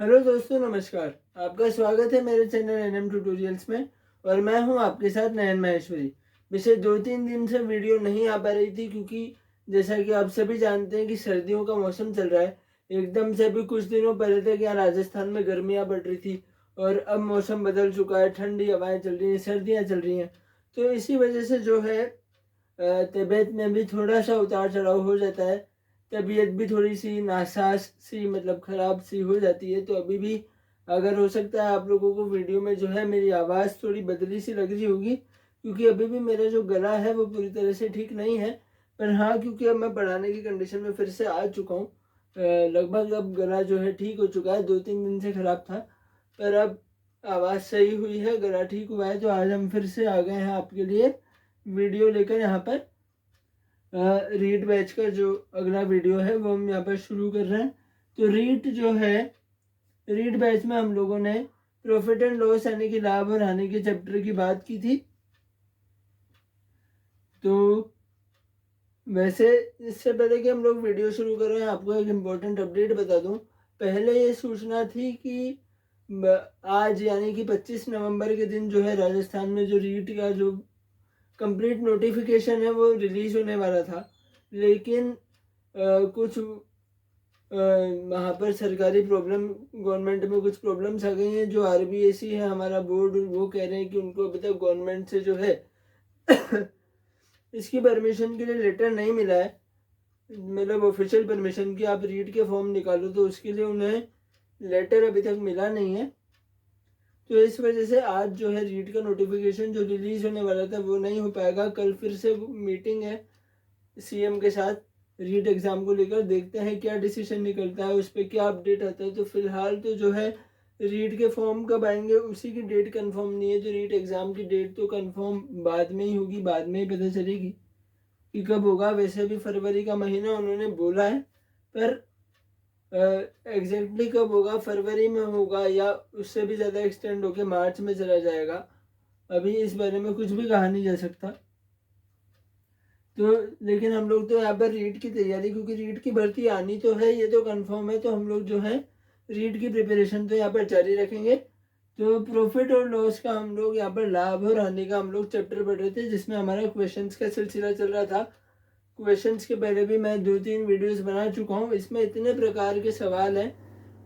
Hello दोस्तों, नमस्कार। आपका स्वागत है मेरे चैनल एनएम ट्यूटोरियल्स में। और मैं हूं आपके साथ नयन महेश्वरी। पिछले 2-3 दिन से वीडियो नहीं आ पा रही थी क्योंकि जैसा कि आप सभी जानते हैं कि सर्दियों का मौसम चल रहा है। एकदम से अभी कुछ दिनों पहले तक यहाँ राजस्थान में गर्मियाँ बढ़ रही थी और अब मौसम बदल चुका है, ठंडी हवाएं चल रही हैं, सर्दियाँ चल रही हैं। तो इसी वजह से जो है तबीयत में भी थोड़ा सा उतार चढ़ाव हो जाता है। तबीयत भी थोड़ी सी नासाज सी मतलब ख़राब सी हो जाती है। तो अभी भी अगर हो सकता है आप लोगों को वीडियो में जो है मेरी आवाज़ थोड़ी बदली सी लग रही होगी क्योंकि अभी भी मेरा जो गला है वो पूरी तरह से ठीक नहीं है। पर हाँ, क्योंकि अब मैं पढ़ाने की कंडीशन में फिर से आ चुका हूँ। लगभग अब गला जो है ठीक हो चुका है, 2-3 दिन से ख़राब था। पर अब आवाज़ सही हुई है, गला ठीक हुआ है। तो आज हम फिर से आ गए हैं आपके लिए वीडियो लेकर यहाँ पर। रीट बैच का जो अगला वीडियो है वो हम यहाँ पर शुरू कर रहे हैं। तो रीट जो है, रीट बैच में हम लोगों ने प्रॉफिट एंड लॉस यानी कि लाभ और हानि के चैप्टर की बात की थी। तो वैसे इससे पहले कि हम लोग वीडियो शुरू करें, आपको एक इम्पोर्टेंट अपडेट बता दूं। पहले ये सूचना थी कि आज यानी कि 25 नवंबर के दिन जो है राजस्थान में जो रीट का जो कंप्लीट नोटिफिकेशन है वो रिलीज होने वाला था। लेकिन कुछ वहाँ पर सरकारी प्रॉब्लम, गवर्नमेंट में कुछ प्रॉब्लम्स आ गई हैं। जो आरबीएसई है हमारा बोर्ड, वो कह रहे हैं कि उनको अभी तक गवर्नमेंट से जो है इसकी परमिशन के लिए लेटर नहीं मिला है, मतलब ऑफिशियल परमिशन की आप रीड के फॉर्म निकालो, तो उसके लिए उन्हें लेटर अभी तक मिला नहीं है। तो इस वजह से आज जो है रीड का नोटिफिकेशन जो रिलीज होने वाला था वो नहीं हो पाएगा। कल फिर से मीटिंग है सीएम के साथ रीट एग्ज़ाम को लेकर। देखते हैं क्या डिसीजन निकलता है, उस पर क्या अपडेट आता है। तो फिलहाल तो जो है रीट के फॉर्म कब आएंगे उसी की डेट कंफर्म नहीं है। जो रीट एग्ज़ाम की डेट तो कंफर्म बाद में ही होगी, बाद में ही पता चलेगी कि कब होगा। वैसे भी फरवरी का महीना उन्होंने बोला है, पर एग्जैक्टली कब होगा, फरवरी में होगा या उससे भी ज़्यादा एक्सटेंड होकर मार्च में चला जाएगा, अभी इस बारे में कुछ भी कहा नहीं जा सकता। तो लेकिन हम लोग तो यहाँ पर रीट की तैयारी, क्योंकि रीट की भर्ती आनी तो है, ये तो कंफर्म है, तो हम लोग जो है रीट की प्रिपरेशन तो यहाँ पर जारी रखेंगे। तो प्रॉफिट और लॉस का हम लोग यहाँ पर, लाभ और हानि का हम लोग चैप्टर पढ़ रहे थे जिसमें हमारा क्वेश्चंस का सिलसिला चल रहा था। क्वेश्चंस के पहले भी मैं 2-3 वीडियोस बना चुका हूँ। इसमें इतने प्रकार के सवाल हैं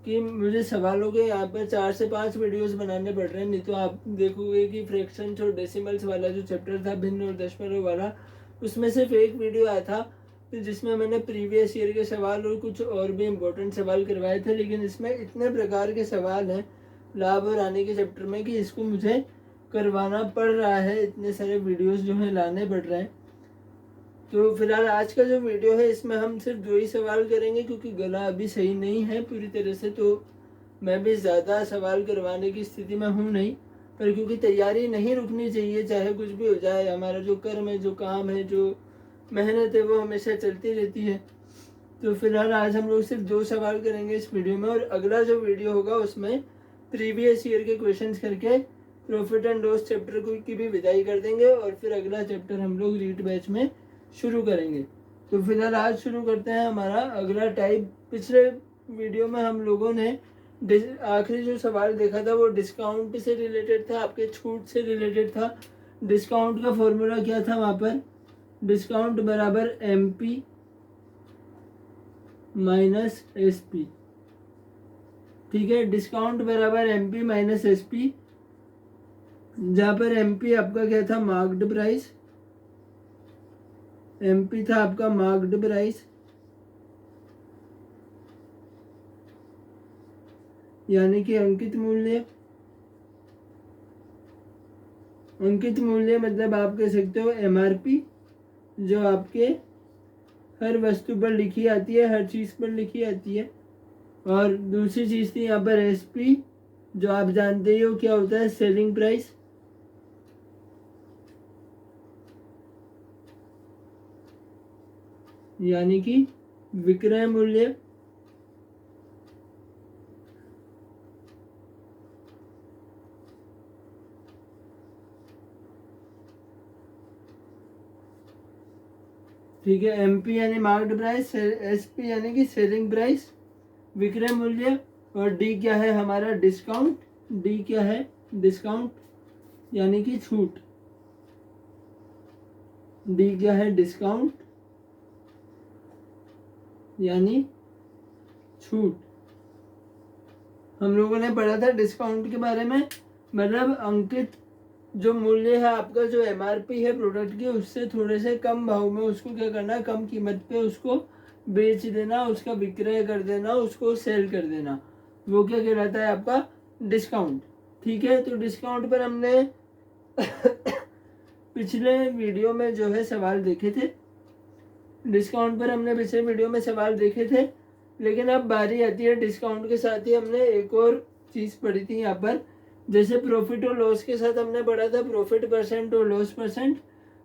कि मुझे सवालों के यहाँ पर 4 से 5 वीडियोस बनाने पड़ रहे हैं। नहीं तो आप देखोगे कि फ्रैक्शंस और डेसिमल्स वाला जो चैप्टर था, भिन्न और दशमलव वाला, उसमें सिर्फ एक वीडियो आया था जिसमें मैंने प्रीवियस ईयर के सवाल और कुछ और भी इम्पोर्टेंट सवाल करवाए थे। लेकिन इसमें इतने प्रकार के सवाल हैं लाभ और हानि के चैप्टर में कि इसको मुझे करवाना पड़ रहा है, इतने सारे वीडियोस जो है लाने पड़ रहे हैं। तो फिलहाल आज का जो वीडियो है इसमें हम सिर्फ 2 ही सवाल करेंगे क्योंकि गला अभी सही नहीं है पूरी तरह से। तो मैं भी ज़्यादा सवाल करवाने की स्थिति में हूँ नहीं, पर क्योंकि तैयारी नहीं रुकनी चाहिए, चाहे कुछ भी हो जाए। हमारा जो कर्म है, जो काम है, जो मेहनत है, वो हमेशा चलती रहती है। तो फिलहाल आज हम लोग सिर्फ 2 सवाल करेंगे इस वीडियो में, और अगला जो वीडियो होगा उसमें प्रीवियस ईयर के क्वेश्चंस करके प्रॉफिट एंड लॉस चैप्टर की भी विदाई कर देंगे और फिर अगला चैप्टर हम लोग रीट बैच में शुरू करेंगे। तो फिलहाल आज शुरू करते हैं हमारा अगला टाइप। पिछले वीडियो में हम लोगों ने आखिरी जो सवाल देखा था वो डिस्काउंट से रिलेटेड था, आपके छूट से रिलेटेड था। डिस्काउंट का फॉर्मूला क्या था वहाँ पर, डिस्काउंट बराबर MP माइनस SP। ठीक है, डिस्काउंट बराबर MP माइनस SP, जहाँ पर MP आपका क्या था, मार्क्ड प्राइस। MP था आपका मार्क्ड प्राइस, यानी कि अंकित मूल्य। अंकित मूल्य मतलब आप कह सकते हो MRP, जो आपके हर वस्तु पर लिखी आती है, हर चीज़ पर लिखी आती है। और दूसरी चीज़ थी यहाँ पर SP, जो आप जानते ही हो क्या होता है, सेलिंग प्राइस। यानी कि विक्रय मूल्य। ठीक है, MP यानी मार्क्ड प्राइस, SP यानी कि सेलिंग प्राइस, विक्रय मूल्य और डी क्या है हमारा डिस्काउंट, डी क्या है डिस्काउंट यानी कि छूट, डी क्या है डिस्काउंट यानी छूट। हम लोगों ने पढ़ा था डिस्काउंट के बारे में, मतलब अंकित जो मूल्य है आपका, जो एमआरपी है प्रोडक्ट की, उससे थोड़े से कम भाव में उसको क्या करना, कम कीमत पे उसको बेच देना, उसका विक्रय कर देना, उसको सेल कर देना, वो क्या कहलाता है आपका डिस्काउंट। ठीक है, तो डिस्काउंट पर हमने पिछले वीडियो में जो है सवाल देखे थे, डिस्काउंट पर हमने पिछले वीडियो में सवाल देखे थे। लेकिन अब बारी आती है डिस्काउंट के साथ ही हमने एक और चीज़ पढ़ी थी यहाँ पर, जैसे प्रॉफिट और लॉस के साथ हमने पढ़ा था प्रॉफिट परसेंट और लॉस परसेंट,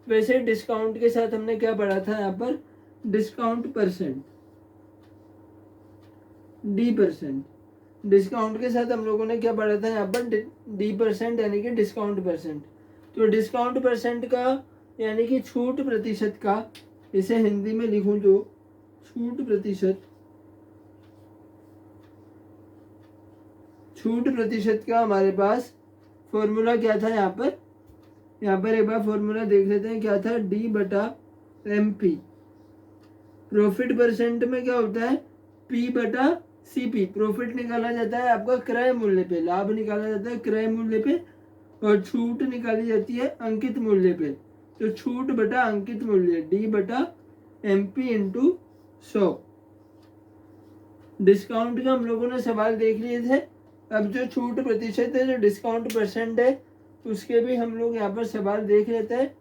वैसे डिस्काउंट के साथ हमने क्या पढ़ा था यहाँ पर discount percent, D percent. Discount के साथ हम लोगों ने क्या पढ़ा था यहाँ पर डी परसेंट यानी कि डिस्काउंट परसेंट। तो डिस्काउंट परसेंट का यानी कि छूट प्रतिशत का, इसे हिंदी में लिखूं तो छूट प्रतिशत, छूट प्रतिशत का हमारे पास फॉर्मूला क्या था यहाँ पर एक बार फॉर्मूला देख लेते हैं क्या था, डी बटा एम पी। प्रॉफिट परसेंट में क्या होता है पी बटा सी पी। प्रॉफिट निकाला जाता है आपका क्रय मूल्य पे, लाभ निकाला जाता है क्रय मूल्य पे, और छूट निकाली जाती है अंकित मूल्य पे। तो छूट बटा अंकित मूल्य डी बटा एम पी इंटू 100। डिस्काउंट का हम लोगों ने सवाल देख लिए थे। अब जो छूट प्रतिशत है, जो डिस्काउंट परसेंट है, उसके भी हम लोग यहाँ पर सवाल देख लेते हैं।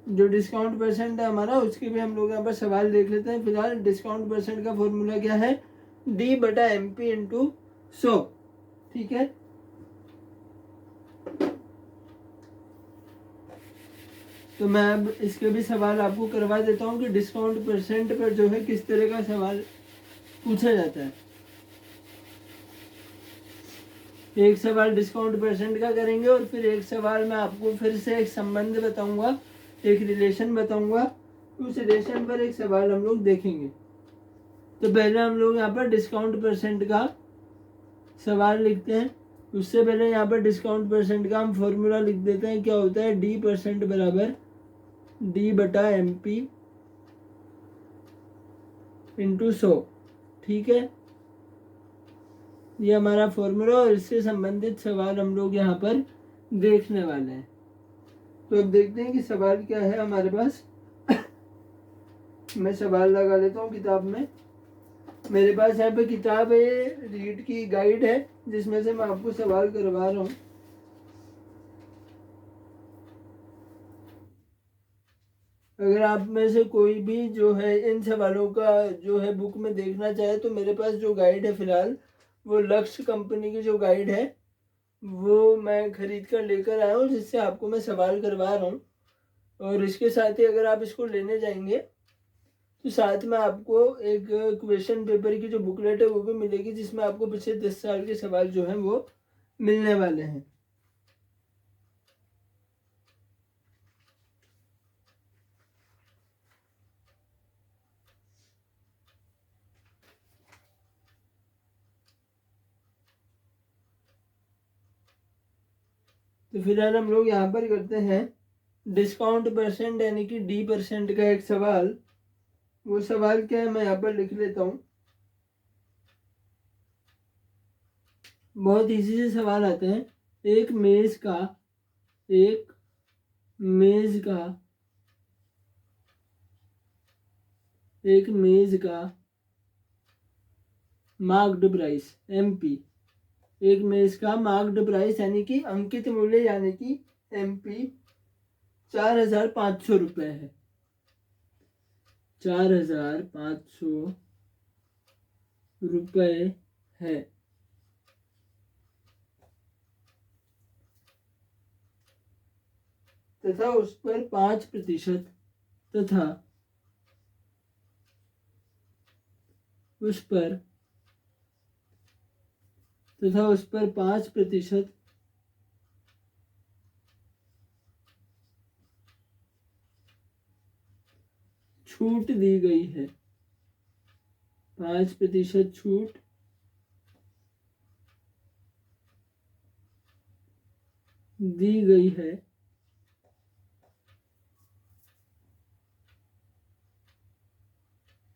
जो डिस्काउंट परसेंट है हमारा, उसके भी हम लोग यहाँ पर सवाल देख लेते हैं। फिलहाल डिस्काउंट परसेंट का फॉर्मूला क्या है, डी बटा एम पी इंटू 100। ठीक है, तो मैं अब इसके भी सवाल आपको करवा देता हूँ कि डिस्काउंट परसेंट पर जो है किस तरह का सवाल पूछा जाता है। एक सवाल डिस्काउंट परसेंट का करेंगे और फिर एक सवाल मैं आपको फिर से एक संबंध बताऊंगा, एक रिलेशन बताऊंगा, उस रिलेशन पर एक सवाल हम लोग देखेंगे। तो पहले हम लोग यहाँ पर डिस्काउंट परसेंट का सवाल लिखते हैं। उससे पहले यहाँ पर डिस्काउंट परसेंट का हम फॉर्मूला लिख देते हैं। क्या होता है, डी परसेंट बराबर डी बटा एम पी इंटू 100। ठीक है, ये हमारा फॉर्मूला और इससे संबंधित सवाल हम लोग यहाँ पर देखने वाले हैं। तो अब देखते हैं कि सवाल क्या है हमारे पास। मैं सवाल लगा लेता हूँ किताब में। मेरे पास यहाँ पे किताब है, रीड की गाइड है, जिसमें से मैं आपको सवाल करवा रहा हूँ। अगर आप में से कोई भी जो है इन सवालों का जो है बुक में देखना चाहे, तो मेरे पास जो गाइड है फिलहाल वो लक्ष्य कंपनी की जो गाइड है वो मैं खरीद कर लेकर आया हूँ, जिससे आपको मैं सवाल करवा रहा हूँ। और इसके साथ ही अगर आप इसको लेने जाएंगे तो साथ में आपको एक क्वेश्चन पेपर की जो बुकलेट है वो भी मिलेगी, जिसमें आपको पिछले 10 साल के सवाल जो हैं वो मिलने वाले हैं। तो फिलहाल हम लोग यहाँ पर करते हैं डिस्काउंट परसेंट यानी कि डी परसेंट का एक सवाल। वो सवाल क्या है मैं यहाँ पर लिख लेता हूँ। बहुत इजी से सवाल आते हैं। एक मेज का मार्क्ड प्राइस एमपी, एक मेज का मार्क्ड प्राइस यानी कि अंकित मूल्य यानी कि एमपी 4,500 रुपये है। 4,500 रुपये है। तथा उस पर 5% तथा उस पर 5% छूट दी गई है। 5% छूट दी गई है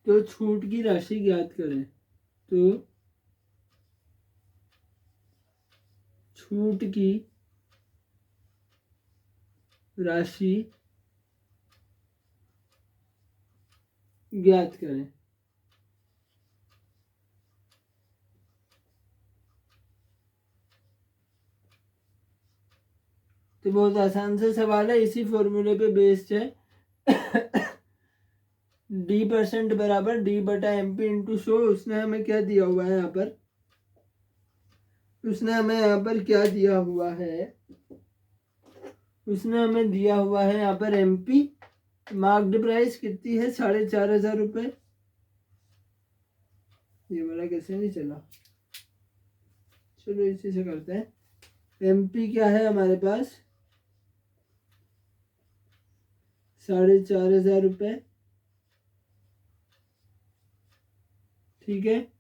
तो छूट की राशि ज्ञात करें। तो छूट की राशि ज्ञात करें। तो बहुत आसान से सवाल है, इसी फॉर्मूले पे बेस्ड है। D% बराबर D/MP इंटू 100। उसने हमें क्या दिया हुआ है यहाँ पर, उसने हमें यहाँ पर क्या दिया हुआ है, उसने हमें दिया हुआ है यहाँ पर MP मार्क्ड प्राइस कितनी है, 4,500 रुपये। ये वाला कैसे नहीं चला, चलो इसी से करते हैं। MP क्या है हमारे पास, 4,500 रुपये, ठीक है।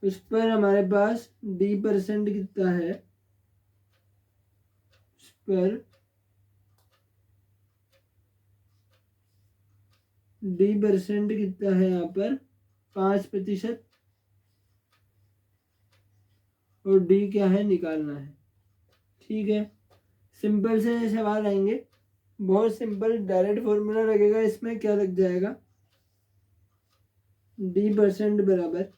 उस पर हमारे पास D% कितना है, उस पर D% कितना है यहाँ पर 5%, और D क्या है निकालना है, ठीक है। सिंपल से सवाल आएंगे, बहुत सिंपल, डायरेक्ट फॉर्मूला लगेगा। इसमें क्या लग जाएगा, D% बराबर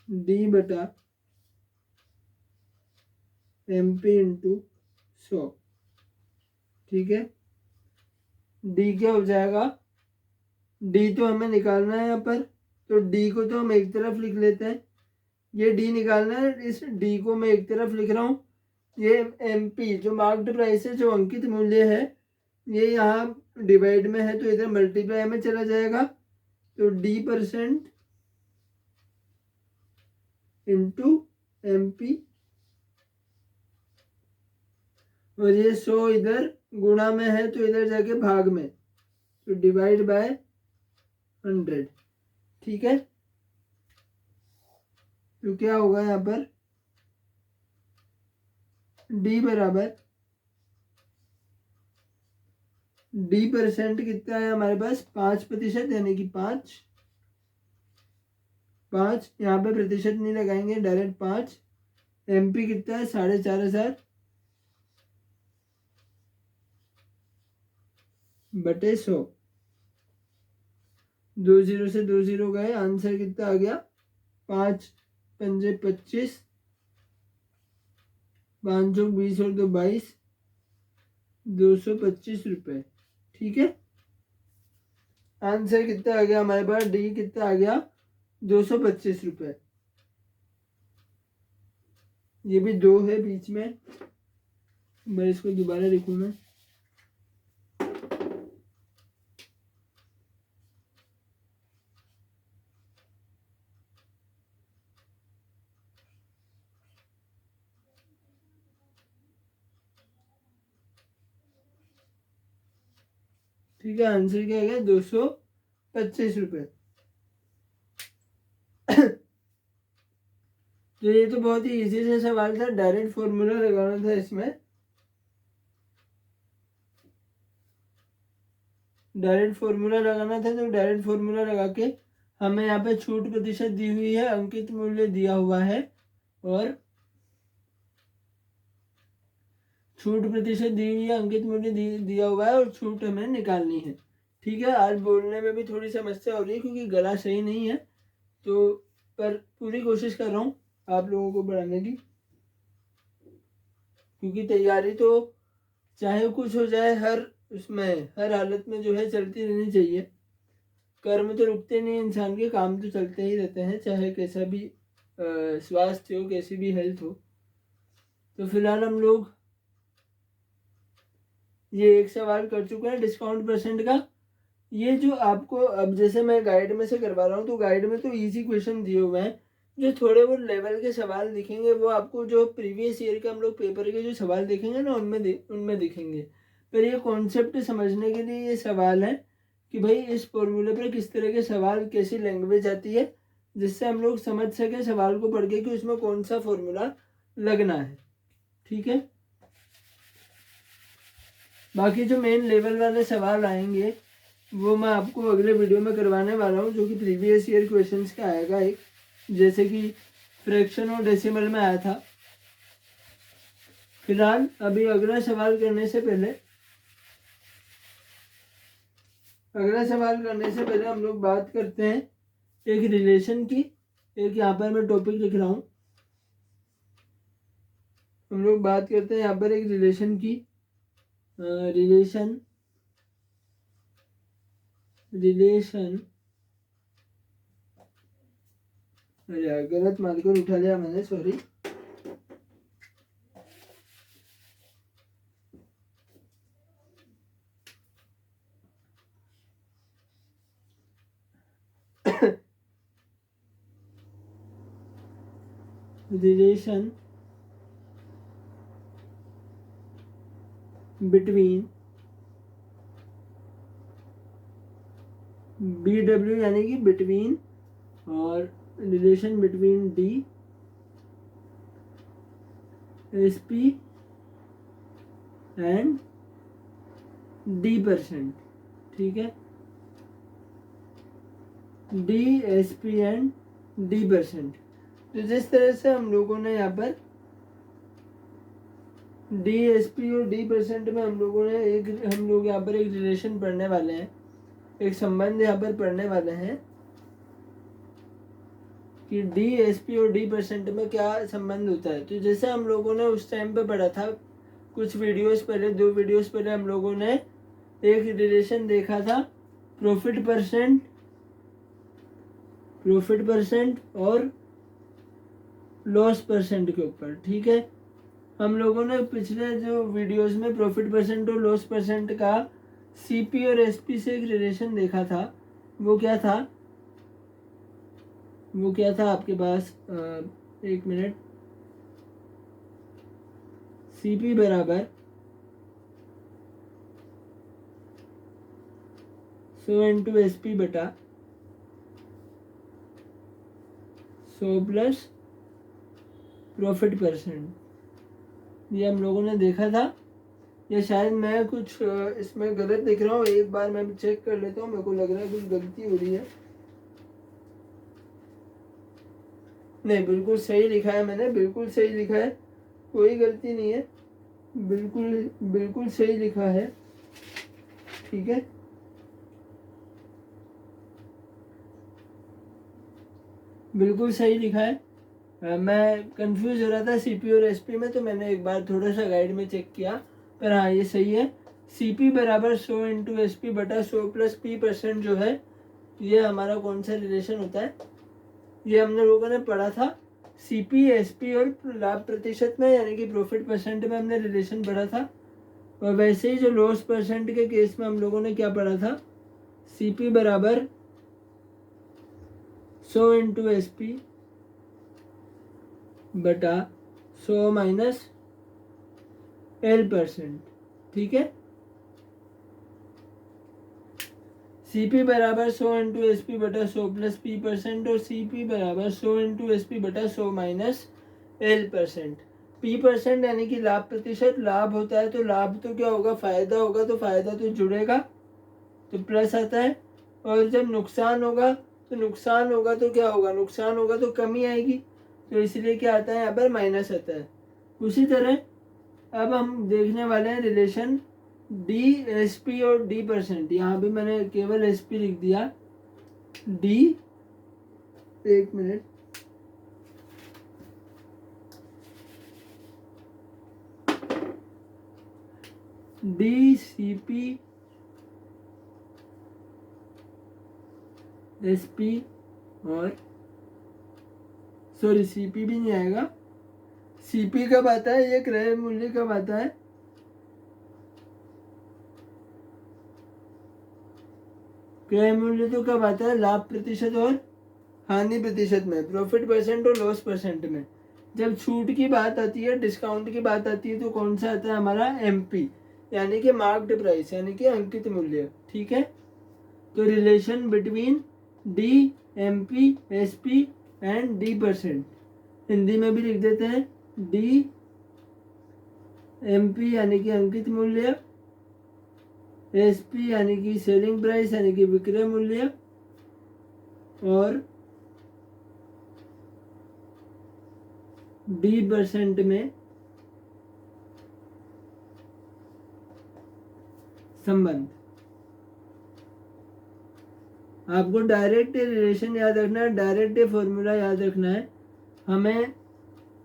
D/MP इंटू 100, ठीक है। D क्या हो जाएगा, D तो हमें निकालना है यहाँ पर, तो D को तो हम एक तरफ लिख लेते हैं, ये D निकालना है, इस D को मैं एक तरफ लिख रहा हूँ। ये MP जो मार्क्ड प्राइस है, जो अंकित मूल्य है, ये यहाँ डिवाइड में है तो इधर मल्टीप्लाई में चला जाएगा। तो D% इंटू MP, और ये 100 इधर गुणा में है तो इधर जाके भाग में, तो डिवाइड बाय 100, ठीक है। तो क्या होगा यहाँ पर, D बराबर D% कितना है हमारे पास 5%, यानी कि 5 यहाँ पे प्रतिशत नहीं लगाएंगे, डायरेक्ट 5। MP कितना है 4,500 बटे 100, 2 0 से 2 0 गए, आंसर कितना आ गया 5 पंजे 25, 5 चौक 20 और 2 22, 225 रुपये, ठीक है। आंसर कितना आ गया हमारे पास, D कितना आ गया 225 रुपये। ये भी 2 है बीच में, मैं इसको दोबारा लिखूँ मैं, ठीक है। आंसर क्या गया 225 रुपये। तो ये तो बहुत ही इजी से सवाल था, डायरेक्ट फॉर्मूला लगाना था इसमें, डायरेक्ट फॉर्मूला लगाना था। तो डायरेक्ट फॉर्मूला लगा के हमें यहाँ पे छूट प्रतिशत दी हुई है, अंकित मूल्य दिया हुआ है, और छूट प्रतिशत दी हुई है, अंकित मूल्य दिया हुआ है, और छूट हमें निकालनी है, ठीक है। आज बोलने में भी थोड़ी समस्या हो रही है क्योंकि गला सही नहीं है, तो पर पूरी कोशिश कर रहा हूँ आप लोगों को बढ़ाने की, क्योंकि तैयारी तो चाहे कुछ हो जाए, हर हालत में जो है चलती रहनी चाहिए। कर्म तो रुकते नहीं, इंसान के काम तो चलते ही रहते हैं, चाहे कैसा भी स्वास्थ्य हो, कैसी भी हेल्थ हो। तो फिलहाल हम लोग ये एक सवाल कर चुके हैं डिस्काउंट परसेंट का। ये जो आपको अब जैसे मैं गाइड में से करवा रहा हूँ, तो गाइड में तो इजी क्वेश्चन दिए हुए हैं, जो थोड़े बहुत लेवल के सवाल दिखेंगे वो आपको जो प्रीवियस ईयर के हम लोग पेपर के जो सवाल देखेंगे ना, उनमें दिखेंगे। पर ये कॉन्सेप्ट समझने के लिए ये सवाल है कि भाई इस फॉर्मूले पर किस तरह के सवाल, कैसी लैंग्वेज आती है, जिससे हम लोग समझ सके सवाल को पढ़ के कि उसमें कौन सा फॉर्मूला लगना है। ठीक है, बाकी जो मेन लेवल वाले सवाल आएंगे वो मैं आपको अगले वीडियो में करवाने वाला हूँ, जो कि प्रीवियस ईयर क्वेश्चंस का आएगा एक, जैसे कि फ्रैक्शन और डेसिमल में आया था। फिलहाल अभी अगला सवाल करने से पहले हम लोग बात करते हैं एक रिलेशन की। एक यहाँ पर मैं टॉपिक लिख रहा हूँ, हम लोग बात करते हैं यहाँ पर एक रिलेशन की। रिलेशन अरे गलत मार्कर उठा लिया मैंने, सॉरी। रिलेशन बिटवीन BW यानी कि बिटवीन, और relation between DSP and D%। ठीक है, DSP एंड D%। तो जिस तरह से हम लोगों ने यहाँ पर DSP और D% में हम लोग यहाँ पर एक रिलेशन पढ़ने वाले हैं, एक संबंध यहाँ पर पढ़ने वाले हैं कि DSP और D% में क्या संबंध होता है। तो जैसे हम लोगों ने उस टाइम पे पढ़ा था, कुछ वीडियोस पहले, 2 वीडियोस पहले हम लोगों ने एक रिलेशन देखा था प्रॉफिट परसेंट और लॉस परसेंट के ऊपर। ठीक है, हम लोगों ने पिछले जो वीडियोस में प्रॉफिट परसेंट और लॉस परसेंट का CP और SP से एक रिलेशन देखा था। वो क्या था आपके पास, एक मिनट। CP बराबर 100 इंटू SP बटा 100 प्लस प्रॉफिट परसेंट, ये हम लोगों ने देखा था। या शायद मैं कुछ इसमें गलत लिख रहा हूँ, एक बार मैं चेक कर लेता हूँ, मेरे को लग रहा है कुछ गलती हो रही है। नहीं, बिल्कुल सही लिखा है मैंने, बिल्कुल सही लिखा है, कोई गलती नहीं है, बिल्कुल सही लिखा है। ठीक है, बिल्कुल सही लिखा है। मैं कंफ्यूज हो रहा था CP और SP में, तो मैंने एक बार थोड़ा सा गाइड में चेक किया, पर हाँ ये सही है। CP बराबर 100 इंटू SP बटा 100 प्लस P% जो है, ये हमारा कौन सा रिलेशन होता है, ये हमने लोगों ने पढ़ा था CP SP और लाभ प्रतिशत में, यानी कि प्रॉफिट परसेंट में हमने रिलेशन पढ़ा था। और वैसे ही जो लॉस परसेंट के केस में हम लोगों ने क्या पढ़ा था, CP बराबर 100 इंटू SP बटा 100 माइनस L%। ठीक है, CP बराबर 100 इंटू SP बटा 100 प्लस P% और CP बराबर 100 इंटू SP बटा 100 माइनस L%। P% यानी कि लाभ प्रतिशत, लाभ होता है तो लाभ तो क्या होगा, फायदा होगा, तो फायदा तो जुड़ेगा तो प्लस आता है, और जब नुकसान होगा तो क्या होगा, नुकसान होगा तो कमी आएगी, तो इसलिए क्या आता है यहाँ पर, माइनस आता है। उसी तरह अब हम देखने वाले हैं रिलेशन DSP और D%। यहाँ भी मैंने केवल SP लिख दिया, D, एक मिनट, DCP SP और सॉरी CP भी नहीं आएगा, CP कब आता है, ये क्रय मूल्य कब आता है, क्रय मूल्य तो कब आता है, लाभ प्रतिशत और हानि प्रतिशत में, प्रॉफिट परसेंट और लॉस परसेंट में। जब छूट की बात आती है, डिस्काउंट की बात आती है, तो कौन सा आता है हमारा, MP, यानी कि मार्क्ड प्राइस, यानी कि अंकित मूल्य। ठीक है, तो relation between D M P S P and D%, Hindi में भी लिख देते हैं डी एम पी यानी कि अंकित मूल्य, एस पी यानी कि सेलिंग प्राइस यानी कि विक्रय मूल्य, और D% में संबंध। आपको डायरेक्ट रिलेशन याद रखना है, डायरेक्ट फॉर्मूला याद रखना है।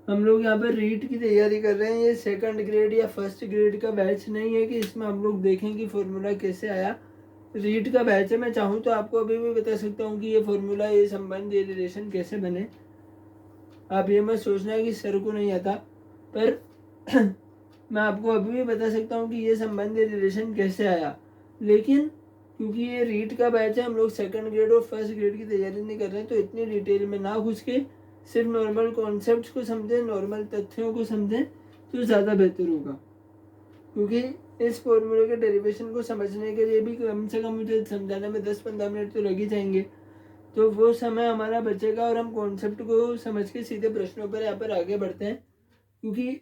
हम लोग यहाँ पर रीट की तैयारी कर रहे हैं, ये सेकंड ग्रेड या फर्स्ट ग्रेड का बैच नहीं है कि इसमें हम लोग देखें कि फॉर्मूला कैसे आया। रीट का बैच है, मैं चाहूँ तो आपको अभी भी बता सकता हूँ कि ये फॉर्मूला, ये संबंध, ये रिलेशन कैसे बने। आप ये मत सोचना है कि सर को नहीं आता, पर मैं आपको अभी भी बता सकता हूँ कि ये संबंध, ये रिलेशन कैसे आया। लेकिन क्योंकि ये रीट का बैच है, हम लोग सेकंड ग्रेड और फर्स्ट ग्रेड की तैयारी नहीं कर रहे हैं, तो इतनी डिटेल में ना घुस के सिर्फ नॉर्मल कॉन्सेप्ट्स को समझें, नॉर्मल तथ्यों को समझें तो ज़्यादा बेहतर होगा। क्योंकि इस फॉर्मूले के डेरिवेशन को समझने के लिए भी कम से कम मुझे समझाने में 10-15 मिनट तो लग ही जाएंगे, तो वो समय हमारा बचेगा और हम कॉन्सेप्ट को समझ के सीधे प्रश्नों पर यहाँ पर आगे बढ़ते हैं। क्योंकि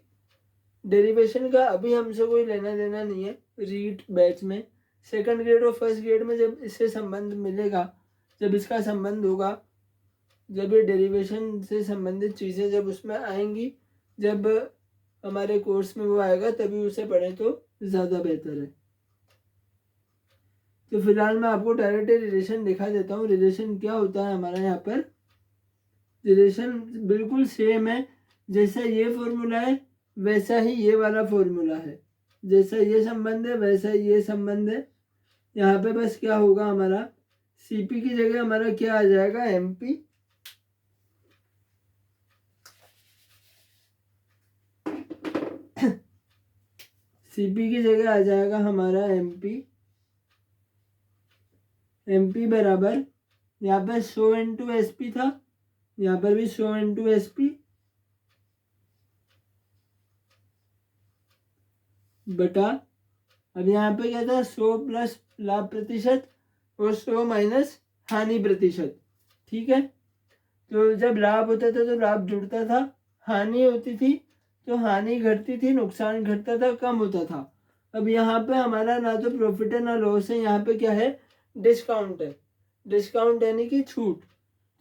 डेरिवेशन का अभी हमसे कोई लेना देना नहीं है रीट बैच में। सेकंड ग्रेड और फर्स्ट ग्रेड में जब इससे संबंध मिलेगा, जब इसका संबंध होगा, जब ये डेरिवेशन से संबंधित चीज़ें जब उसमें आएंगी, जब हमारे कोर्स में वो आएगा, तभी उसे पढ़ें तो ज़्यादा बेहतर है। तो फिलहाल मैं आपको डायरेक्ट रिलेशन दिखा देता हूँ। रिलेशन क्या होता है हमारा यहाँ पर, रिलेशन बिल्कुल सेम है। जैसा ये फॉर्मूला है वैसा ही ये वाला फॉर्मूला है, जैसा ये संबंध है वैसा ही ये संबंध है। यहाँ पे बस क्या होगा, हमारा CP की जगह हमारा क्या आ जाएगा, MP। CP की जगह आ जाएगा हमारा MP बराबर, यहाँ पर 100 इंटू SP था, यहाँ पर भी 100 इंटू SP बटा, अब यहाँ पे क्या था, 100 प्लस लाभ प्रतिशत और 100 माइनस हानि प्रतिशत। ठीक है, तो जब लाभ होता था तो लाभ जुड़ता था, हानि होती थी तो हानि घटती थी, नुकसान घटता था, कम होता था। अब यहाँ पे हमारा ना तो प्रॉफिट है ना लॉस है, यहाँ पे क्या है, डिस्काउंट है। डिस्काउंट यानी कि छूट।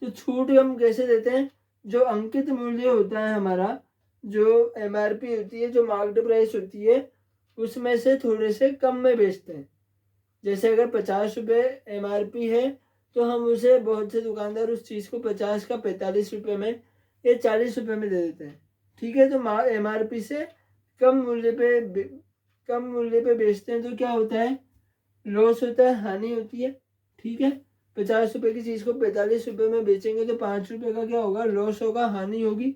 तो छूट हम कैसे देते हैं, जो अंकित मूल्य होता है हमारा, जो MRP होती है, जो मार्क्ड प्राइस होती है, उसमें से थोड़े से कम में बेचते हैं। जैसे अगर 50 रुपये MRP है तो हम उसे, बहुत से दुकानदार उस चीज़ को 50 का 45 रुपये में या 40 रुपये में दे देते हैं। ठीक है, तो MRP से कम मूल्य पे बेचते हैं, तो क्या होता है, लॉस होता है, हानि होती है। ठीक है, 50 रुपये की चीज़ को 45 रुपये में बेचेंगे तो 5 रुपये का क्या होगा, लॉस होगा, हानि होगी।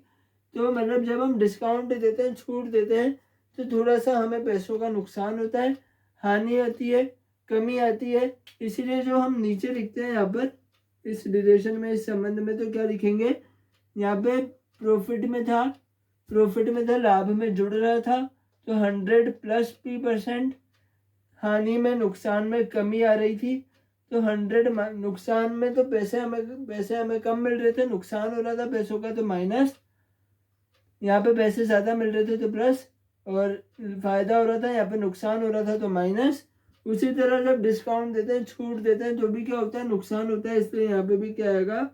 तो मतलब जब हम डिस्काउंट देते हैं, छूट देते हैं, तो थोड़ा सा हमें पैसों का नुकसान होता है, हानि आती है, कमी आती है। इसीलिए जो हम नीचे लिखते हैं यहाँ पर इस रिलेशन में, इस संबंध में, तो क्या लिखेंगे, यहाँ पे प्रॉफिट में था, लाभ में जुड़ रहा था, तो 100 प्लस P%, हानि में, नुकसान में कमी आ रही थी, तो 100 नुकसान में, तो पैसे हमें कम मिल रहे थे, नुकसान हो रहा था पैसों का, तो माइनस। यहाँ पे पैसे ज़्यादा मिल रहे थे तो प्लस, और फायदा हो रहा था, यहाँ पे नुकसान हो रहा था तो माइनस। उसी तरह जब डिस्काउंट देते हैं, छूट देते हैं, तो भी क्या होता है, नुकसान होता है, इसलिए यहाँ पे भी क्या आएगा,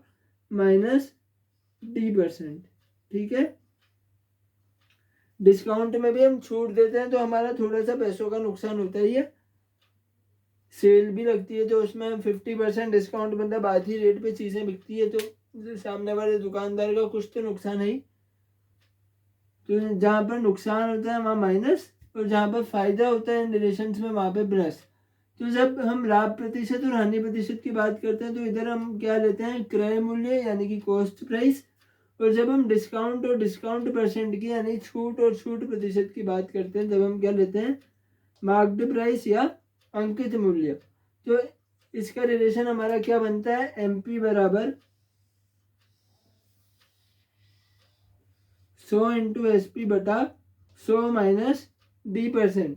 -D%। ठीक है, डिस्काउंट में भी हम छूट देते हैं तो हमारा थोड़ा सा पैसों का नुकसान होता ही है। सेल भी लगती है तो उसमें 50% डिस्काउंट, मतलब आधी रेट पे चीज़ें बिकती है, तो सामने वाले दुकानदार का कुछ तो नुकसान है ही। तो जहाँ पर नुकसान होता है वहाँ माइनस, और जहाँ पर फायदा होता है इन रिलेशंस में वहाँ पे प्लस। तो जब हम लाभ प्रतिशत और हानि प्रतिशत की बात करते हैं तो इधर हम क्या लेते हैं, क्रय मूल्य यानी कि कॉस्ट प्राइस। और जब हम डिस्काउंट और डिस्काउंट परसेंट की यानी छूट और छूट प्रतिशत की बात करते हैं, तब हम क्या लेते हैं, मार्क्ड प्राइस या अंकित मूल्य। तो इसका रिलेशन हमारा क्या बनता है, MP बराबर 100 इंटू SP बटा 100 माइनस D%,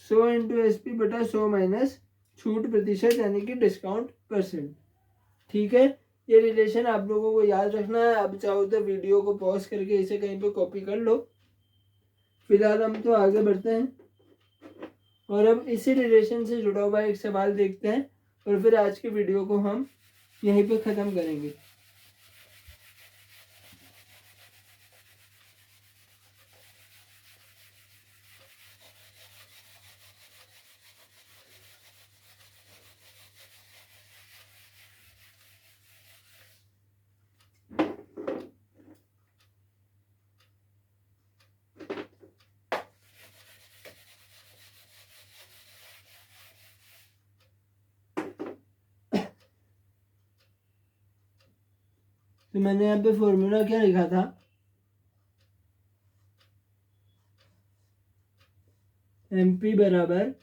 100 इंटू SP बटा 100 माइनस छूट प्रतिशत यानी कि डिस्काउंट परसेंट। ठीक है, ये रिलेशन आप लोगों को याद रखना है। आप चाहो तो वीडियो को पॉज करके इसे कहीं पे कॉपी कर लो। फिलहाल हम तो आगे बढ़ते हैं और अब इसी रिलेशन से जुड़ा हुआ एक सवाल देखते हैं और फिर आज की वीडियो को हम यहीं पे ख़त्म करेंगे। तो मैंने यहाँ पे फॉर्मूला क्या लिखा था, MP बराबर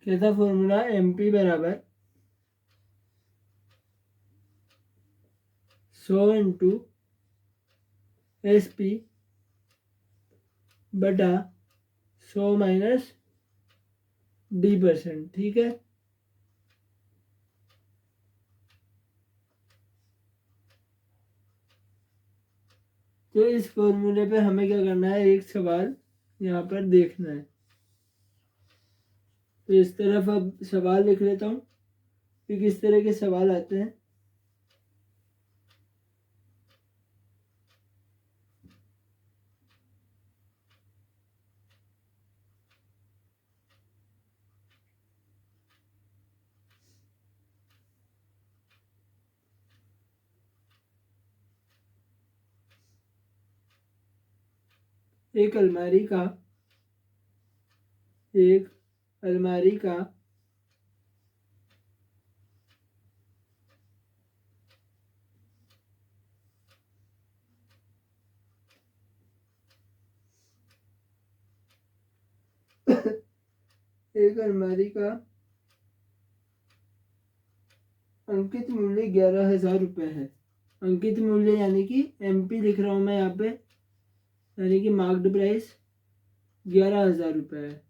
क्या था फॉर्मूला, MP बराबर 100 इंटू SP बटा 100 माइनस D%। ठीक है, तो इस फॉर्मूले पे हमें क्या करना है, एक सवाल यहाँ पर देखना है। तो इस तरफ अब सवाल लिख लेता हूँ कि किस तरह के सवाल आते हैं। एक अलमारी का एक अलमारी का अंकित मूल्य 11,000 रुपये है। अंकित मूल्य यानी कि MP लिख रहा हूँ मैं यहाँ पे, यानी कि मार्क्ड प्राइस 11,000 रुपये है।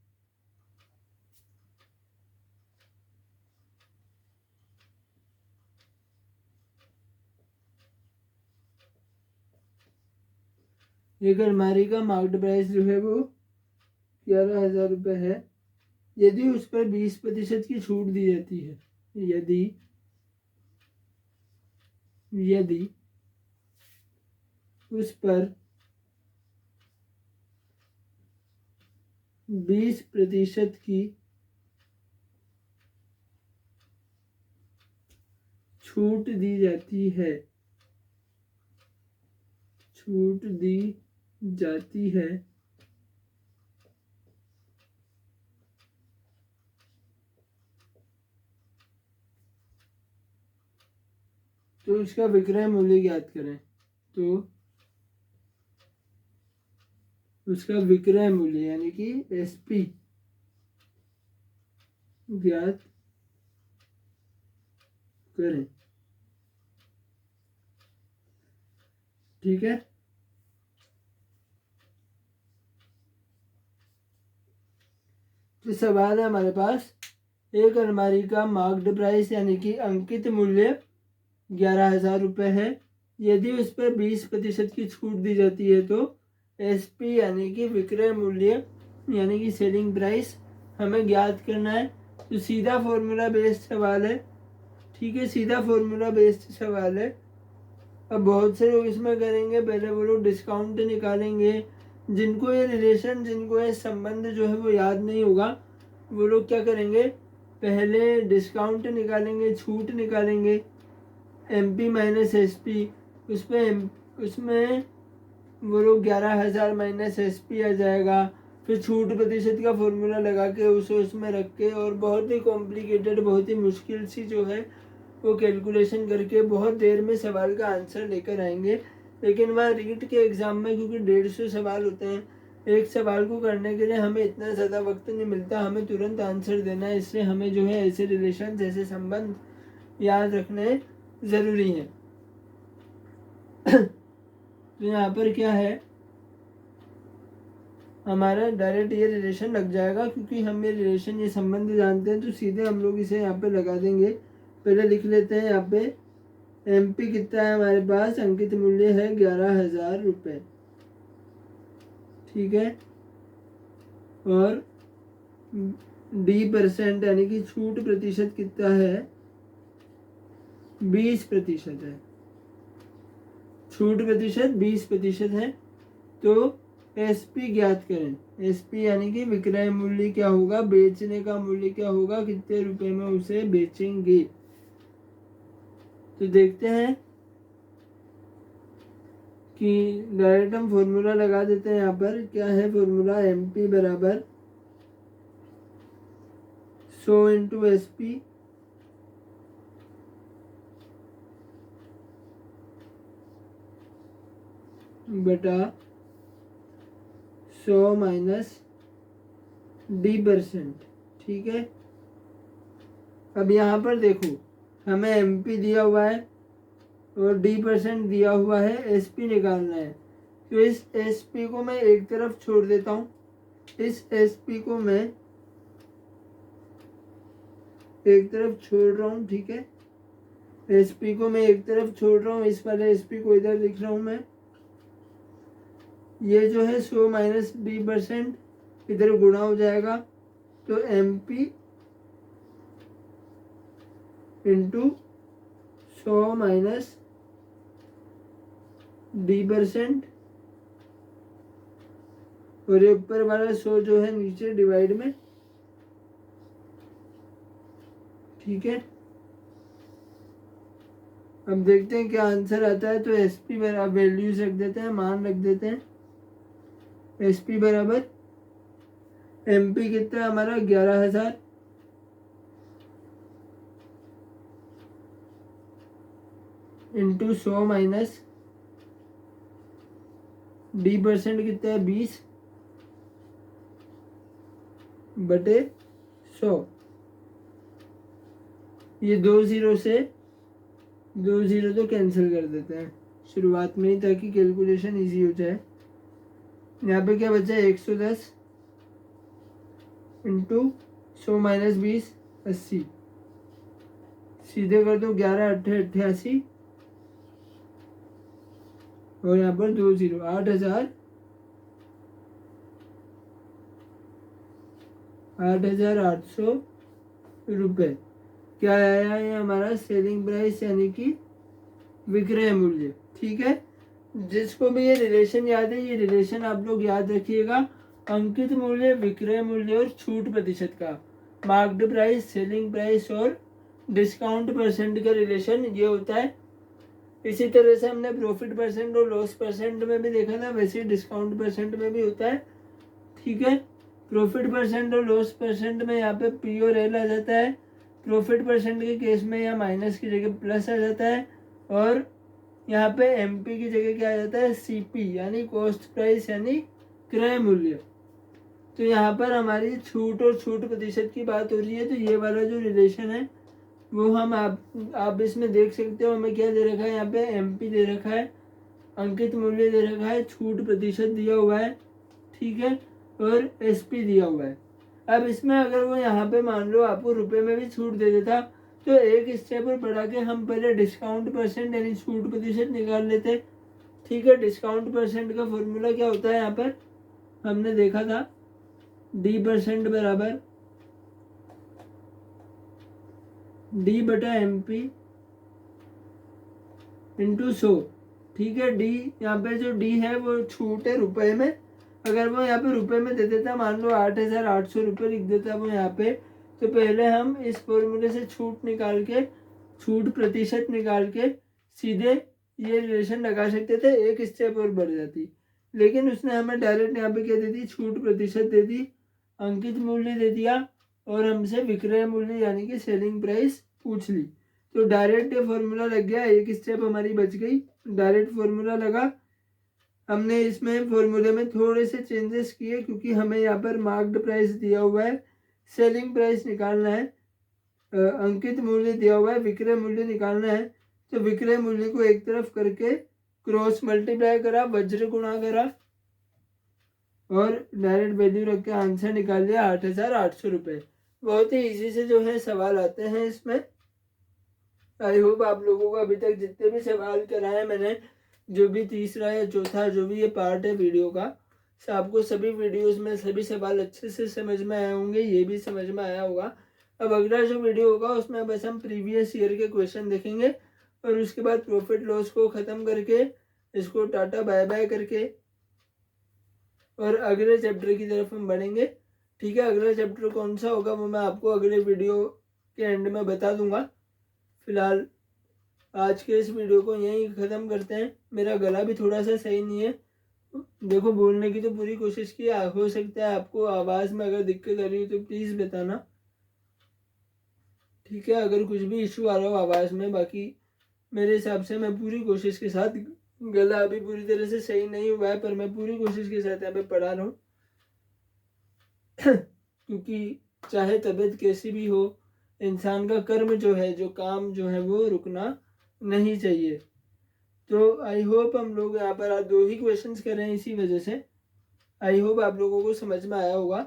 एक अलमारी का मार्क्ड प्राइस जो है वो 11,000 रुपये है। यदि उस पर 20% की छूट दी जाती है, यदि उस पर 20% की छूट दी जाती है, तो उसका विक्रय मूल्य ज्ञात करें। तो उसका विक्रय मूल्य यानी कि SP ज्ञात करें। ठीक है, तो सवाल है हमारे पास, एक अलमारी का मार्क्ड प्राइस यानी कि अंकित मूल्य 11,000 रुपये है। यदि उस पर 20% की छूट दी जाती है तो SP यानी कि विक्रय मूल्य यानी कि सेलिंग प्राइस हमें ज्ञात करना है। तो सीधा फॉर्मूला बेस्ड सवाल है। ठीक है, सीधा फॉर्मूला बेस्ड सवाल है। अब बहुत से लोग इसमें करेंगे, पहले वो लोग डिस्काउंट निकालेंगे। जिनको ये संबंध जो है वो याद नहीं होगा, वो लोग क्या करेंगे, पहले डिस्काउंट निकालेंगे, छूट निकालेंगे, MP माइनस SP, उसमें वो लोग 11,000 माइनस SP आ जाएगा। फिर छूट प्रतिशत का फॉर्मूला लगा के उसे उसमें रख के, और बहुत ही कॉम्प्लिकेटेड, बहुत ही मुश्किल सी जो है वो कैलकुलेशन करके बहुत देर में सवाल का आंसर लेकर आएंगे। लेकिन वह रीट के एग्ज़ाम में क्योंकि 150 सवाल होते हैं, एक सवाल को करने के लिए हमें इतना ज़्यादा वक्त नहीं मिलता, हमें तुरंत आंसर देना है। इससे हमें जो है ऐसे रिलेशन, ऐसे संबंध याद रखने ज़रूरी हैं। तो यहाँ पर क्या है, हमारा डायरेक्ट ये रिलेशन लग जाएगा, क्योंकि हम ये रिलेशन, ये संबंध जानते हैं, तो सीधे हम लोग इसे यहाँ पे लगा देंगे। पहले लिख लेते हैं यहाँ पे MP कितना है हमारे पास, अंकित मूल्य है 11,000 रुपये, ठीक है। और D% यानी कि छूट प्रतिशत कितना है, 20% है। छूट प्रतिशत 20% है। तो SP ज्ञात करें। SP यानी कि विक्रय मूल्य क्या होगा, बेचने का मूल्य क्या होगा, कितने रुपए में उसे बेचेंगे। तो देखते हैं कि डायरेक्ट हम फॉर्मूला लगा देते हैं। यहाँ पर क्या है फॉर्मूला, MP बराबर 100 इंटू SP बटा 100 माइनस D%, ठीक है। अब यहाँ पर देखो, हमें MP दिया हुआ है और D% दिया हुआ है, SP निकालना है। तो इस SP को मैं एक तरफ छोड़ देता हूँ, इस SP को मैं एक तरफ छोड़ रहा हूँ, ठीक है। SP को मैं एक तरफ छोड़ रहा हूँ, इस वाले SP को इधर लिख रहा हूँ मैं। ये जो है 100 माइनस D% इधर गुणा हो जाएगा, तो MP इंटू 100 माइनस D%, और ये ऊपर वाला 100 जो है नीचे डिवाइड में, ठीक है। अब देखते हैं क्या आंसर आता है। तो SP बराबर वैल्यूज रख देते हैं, मान रख देते हैं। SP बराबर MP कितना है हमारा 11,000 इंटू 100 माइनस D% कितना है 20 बटे 100। ये 2 0 से 2 0 तो कैंसिल कर देते हैं शुरुआत में ही, ताकि कैलकुलेशन इजी हो जाए। यहाँ पे क्या बचा है 110 इंटू 100 माइनस 20 80, सीधे कर दो 11 8 88, और यहाँ पर 2 0 8,800 रुपये। क्या आया है हमारा सेलिंग प्राइस यानी कि विक्रय मूल्य, ठीक है। जिसको भी ये रिलेशन याद है, ये रिलेशन आप लोग याद रखिएगा। अंकित मूल्य, विक्रय मूल्य और छूट प्रतिशत का, मार्क्ड प्राइस, सेलिंग प्राइस और डिस्काउंट परसेंट का रिलेशन ये होता है। इसी तरह से हमने प्रॉफिट परसेंट और लॉस परसेंट में भी देखा था, वैसे डिस्काउंट परसेंट में भी होता है, ठीक है। प्रॉफिट परसेंट और लॉस परसेंट में यहाँ पे P और L आ जाता है। प्रॉफिट परसेंट के केस में यहाँ माइनस की जगह प्लस आ जाता है, और यहाँ पे MP की जगह क्या आ जाता है CP यानी कॉस्ट प्राइस यानी क्रय मूल्य। तो यहाँ पर हमारी छूट और छूट प्रतिशत की बात हो रही है। तो ये वाला जो रिलेशन है वो हम आप इसमें देख सकते हो। हमें क्या दे रखा है, यहाँ पे MP दे रखा है, अंकित मूल्य दे रखा है, छूट प्रतिशत दिया हुआ है, ठीक है, और SP दिया हुआ है। अब इसमें अगर वो यहाँ पे मान लो आपको रुपए में भी छूट दे देता, तो एक स्टेप पर बढ़ा के हम पहले डिस्काउंट परसेंट यानी छूट प्रतिशत निकाल लेते, ठीक है। डिस्काउंट परसेंट का फॉर्मूला क्या होता है, यहाँ पर हमने देखा था D% बराबर D बटा MP इंटू 100, ठीक है। D यहाँ पे जो D है वो छूट है रुपए में। अगर वो यहाँ पे रुपए में दे देता, मान लो 8,800 रुपये लिख देता वो यहाँ पे, तो पहले हम इस फॉर्मूले से छूट निकाल के, छूट प्रतिशत निकाल के सीधे ये रिलेशन लगा सकते थे, एक स्टेप और बढ़ जाती। लेकिन उसने हमें डायरेक्ट यहाँ पे क्या दे दी, छूट प्रतिशत दे दी, अंकित मूल्य दे दिया, और हमसे विक्रय मूल्य यानी कि सेलिंग प्राइस पूछ ली। तो डायरेक्ट ये फॉर्मूला लग गया, एक स्टेप हमारी बच गई, डायरेक्ट फॉर्मूला लगा। हमने इसमें फॉर्मूले में थोड़े से चेंजेस किए क्योंकि हमें यहाँ पर मार्क्ड प्राइस दिया हुआ है, सेलिंग प्राइस निकालना है, अंकित मूल्य दिया हुआ है, विक्रय मूल्य निकालना है। तो विक्रय मूल्य को एक तरफ करके क्रॉस मल्टीप्लाई करा, वज्र गुणा करा और डायरेक्ट वैल्यू रख के आंसर निकाल लिया 8,800 रुपये। बहुत ही इजी से जो है सवाल आते हैं इसमें। आई होप आप लोगों को अभी तक जितने भी सवाल कराए मैंने, जो भी तीसरा या चौथा जो भी ये पार्ट है वीडियो का, आपको सभी वीडियोस में सभी सवाल अच्छे से समझ में आए होंगे, ये भी समझ में आया होगा। अब अगला जो वीडियो होगा उसमें बस हम प्रीवियस ईयर के क्वेश्चन देखेंगे और उसके बाद प्रॉफिट लॉस को ख़त्म करके इसको टाटा बाय बाय करके और अगले चैप्टर की तरफ हम बढ़ेंगे। ठीक है, अगला चैप्टर कौन सा होगा वो मैं आपको अगले वीडियो के एंड में बता दूंगा। फिलहाल आज के इस वीडियो को यहीं ख़त्म करते हैं। मेरा गला भी थोड़ा सा सही नहीं है, देखो बोलने की तो पूरी कोशिश की, हो सकता है आपको आवाज़ में अगर दिक्कत आ रही हो तो प्लीज़ बताना। ठीक है, अगर कुछ भी इशू आ रहा हो आवाज़ में, बाकी मेरे हिसाब से मैं पूरी कोशिश के साथ, गला अभी पूरी तरह से सही नहीं हुआ है पर मैं पूरी कोशिश के साथ यहाँ पे पढ़ा रहा हूँ क्योंकि चाहे तबीयत कैसी भी हो, इंसान का कर्म जो है, जो काम जो है वो रुकना नहीं चाहिए। तो आई होप हम लोग यहाँ पर आज 2 ही क्वेश्चंस कर रहे हैं, इसी वजह से आई होप आप लोगों को समझ में आया होगा।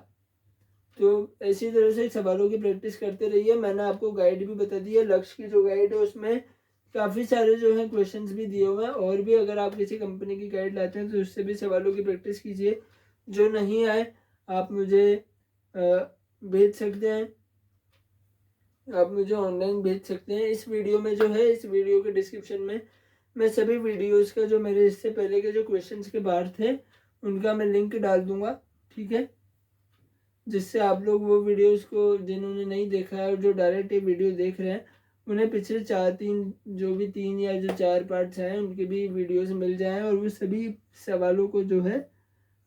तो इसी तरह से सवालों की प्रैक्टिस करते रहिए। मैंने आपको गाइड भी बता दी है, लक्ष्य की जो गाइड है उसमें काफ़ी सारे जो है क्वेश्चंस भी दिए हुए हैं, और भी अगर आप किसी कंपनी की गाइड लाते हैं तो उससे भी सवालों की प्रैक्टिस कीजिए। जो नहीं आए आप मुझे भेज सकते हैं, आप मुझे ऑनलाइन भेज सकते हैं। इस वीडियो में जो है, इस वीडियो के डिस्क्रिप्शन में मैं सभी वीडियोस का जो मेरे इससे पहले के जो क्वेश्चंस के बाहर थे उनका मैं लिंक डाल दूंगा। ठीक है, जिससे आप लोग वो वीडियोस को जिन्होंने नहीं देखा है और जो डायरेक्ट ये वीडियो देख रहे हैं उन्हें पिछले 3 या जो 4 पार्ट्स हैं उनके भी वीडियोस मिल जाएं और वो सभी सवालों को जो है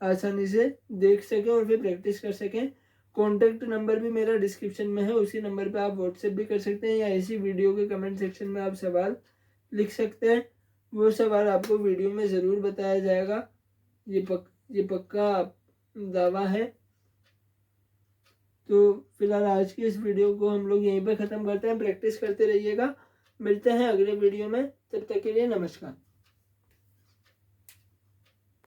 आसानी से देख सकें और फिर प्रैक्टिस कर सकें। कॉन्टैक्ट नंबर भी मेरा डिस्क्रिप्शन में है, उसी नंबर पे आप व्हाट्सएप भी कर सकते हैं या इसी वीडियो के कमेंट सेक्शन में आप सवाल लिख सकते हैं। वो सवाल आपको वीडियो में ज़रूर बताया जाएगा, ये पक्का दावा है। तो फिलहाल आज की इस वीडियो को हम लोग यहीं पर ख़त्म करते हैं। प्रैक्टिस करते रहिएगा, मिलते हैं अगले वीडियो में, तब तक के लिए नमस्कार।